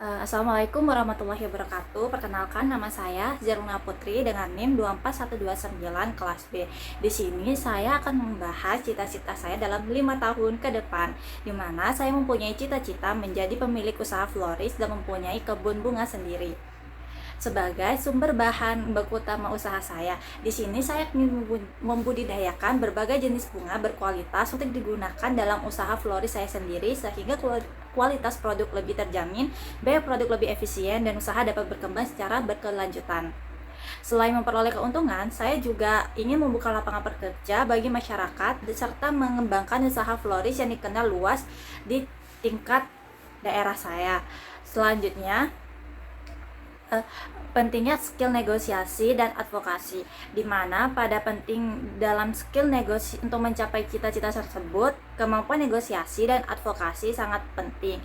Assalamualaikum warahmatullahi wabarakatuh. Perkenalkan, nama saya Zaruna Putri dengan NIM 24129 kelas B. Di sini saya akan membahas cita-cita saya dalam 5 tahun ke depan, di mana saya mempunyai cita-cita menjadi pemilik usaha floris dan mempunyai kebun bunga sendiri sebagai sumber bahan baku utama usaha saya. Di sini saya ingin membudidayakan berbagai jenis bunga berkualitas untuk digunakan dalam usaha floris saya sendiri, sehingga kualitas produk lebih terjamin, biaya produk lebih efisien, dan usaha dapat berkembang secara berkelanjutan. Selain memperoleh keuntungan, saya juga ingin membuka lapangan pekerja bagi masyarakat serta mengembangkan usaha floris yang dikenal luas di tingkat daerah saya. Selanjutnya, pentingnya skill negosiasi dan advokasi, di mana pada penting dalam skill negosiasi untuk mencapai cita-cita tersebut, kemampuan negosiasi dan advokasi sangat penting.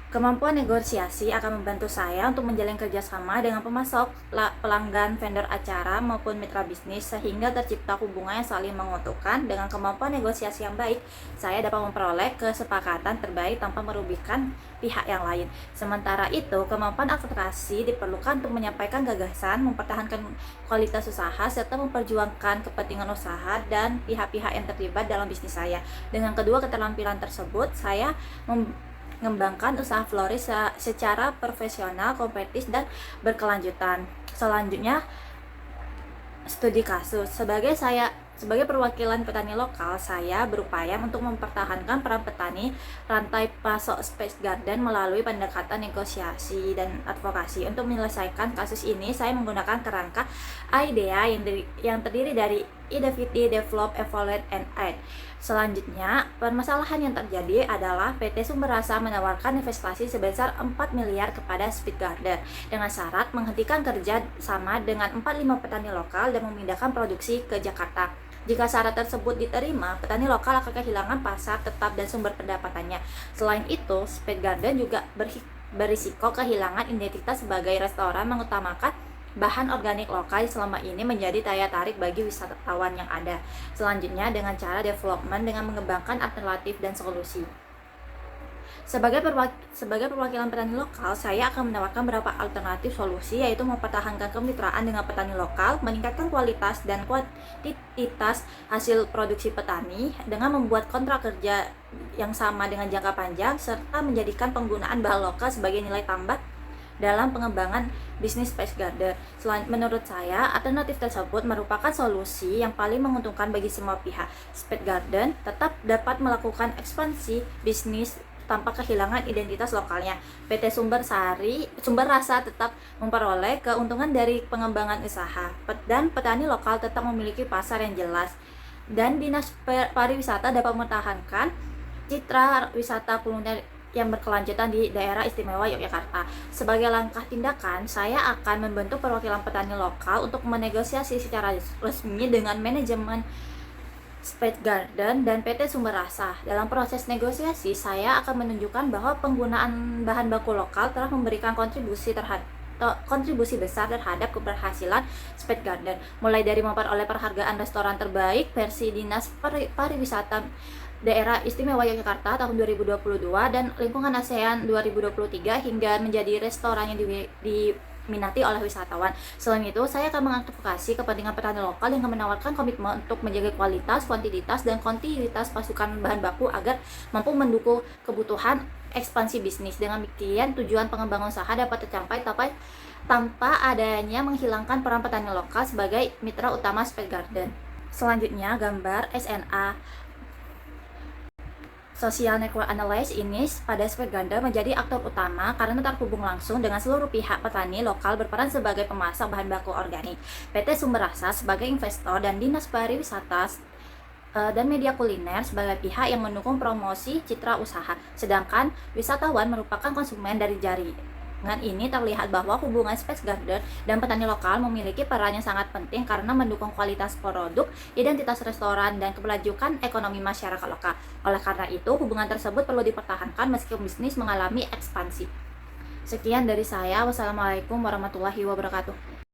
Kemampuan negosiasi akan membantu saya untuk menjalin kerjasama dengan pemasok, pelanggan, vendor acara, maupun mitra bisnis, sehingga tercipta hubungan yang saling menguntungkan. Dengan kemampuan negosiasi yang baik, saya dapat memperoleh kesepakatan terbaik tanpa merugikan pihak yang lain. Sementara itu, kemampuan advokasi diperlukan untuk menyampaikan gagasan, mempertahankan kualitas usaha, serta memperjuangkan kepentingan usaha dan pihak-pihak yang terlibat dalam bisnis saya. Dengan kedua keterampilan tersebut, saya mengembangkan usaha floris secara profesional, kompetitif, dan berkelanjutan. Selanjutnya, studi kasus. Sebagai perwakilan petani lokal, saya berupaya untuk mempertahankan peran petani rantai pasok Spice Garden melalui pendekatan negosiasi dan advokasi. Untuk menyelesaikan kasus ini, saya menggunakan kerangka IDEA yang terdiri dari Identify, Develop, Evaluate, and Act. Selanjutnya, permasalahan yang terjadi adalah PT Sumber Rasa menawarkan investasi sebesar 4 miliar kepada Spice Garden dengan syarat menghentikan kerja sama dengan 45 petani lokal dan memindahkan produksi ke Jakarta. Jika syarat tersebut diterima, petani lokal akan kehilangan pasar tetap dan sumber pendapatannya. Selain itu, Spice Garden juga berisiko kehilangan identitas sebagai restoran mengutamakan bahan organik lokal selama ini menjadi daya tarik bagi wisatawan yang ada. Selanjutnya, dengan cara development dengan mengembangkan alternatif dan solusi. Sebagai perwakilan petani lokal, saya akan menawarkan beberapa alternatif solusi, yaitu mempertahankan kemitraan dengan petani lokal, meningkatkan kualitas dan kuantitas hasil produksi petani dengan membuat kontrak kerja yang sama dengan jangka panjang, serta menjadikan penggunaan bahan lokal sebagai nilai tambah dalam pengembangan bisnis Spice Garden. Menurut saya, alternatif tersebut merupakan solusi yang paling menguntungkan bagi semua pihak. Spice Garden tetap dapat melakukan ekspansi bisnis tanpa kehilangan identitas lokalnya. PT Sumber Rasa tetap memperoleh keuntungan dari pengembangan usaha, dan petani lokal tetap memiliki pasar yang jelas. Dan Dinas Pariwisata dapat mempertahankan citra wisata kuliner yang berkelanjutan di daerah istimewa Yogyakarta. Sebagai langkah tindakan, saya akan membentuk perwakilan petani lokal untuk menegosiasi secara resmi dengan manajemen Spice Garden dan PT Sumber Rasa. Dalam proses negosiasi, saya akan menunjukkan bahwa penggunaan bahan baku lokal telah memberikan kontribusi besar terhadap keberhasilan Spice Garden, mulai dari memperoleh penghargaan restoran terbaik versi Dinas Pariwisata Daerah Istimewa Yogyakarta tahun 2022 dan lingkungan ASEAN 2023 hingga menjadi restoran yang diminati oleh wisatawan. Selain itu, saya akan mengadvokasi kepentingan petani lokal yang menawarkan komitmen untuk menjaga kualitas, kuantitas, dan kontinuitas pasukan bahan baku agar mampu mendukung kebutuhan ekspansi bisnis. Dengan demikian, tujuan pengembangan usaha dapat tercapai tanpa adanya menghilangkan peran petani lokal sebagai mitra utama Spice Garden. Selanjutnya, gambar SNA Social Network Analysis ini pada Spice Garden menjadi aktor utama karena terhubung langsung dengan seluruh pihak. Petani lokal berperan sebagai pemasok bahan baku organik, PT Sumber Rasa sebagai investor, dan Dinas Pariwisata dan media kuliner sebagai pihak yang mendukung promosi citra usaha. Sedangkan wisatawan merupakan konsumen dari jaringan ini. Terlihat bahwa hubungan Spice Garden dan petani lokal memiliki peran yang sangat penting karena mendukung kualitas produk, identitas restoran, dan keberlanjutan ekonomi masyarakat lokal. Oleh karena itu, hubungan tersebut perlu dipertahankan meski bisnis mengalami ekspansi. Sekian dari saya. Wassalamualaikum warahmatullahi wabarakatuh.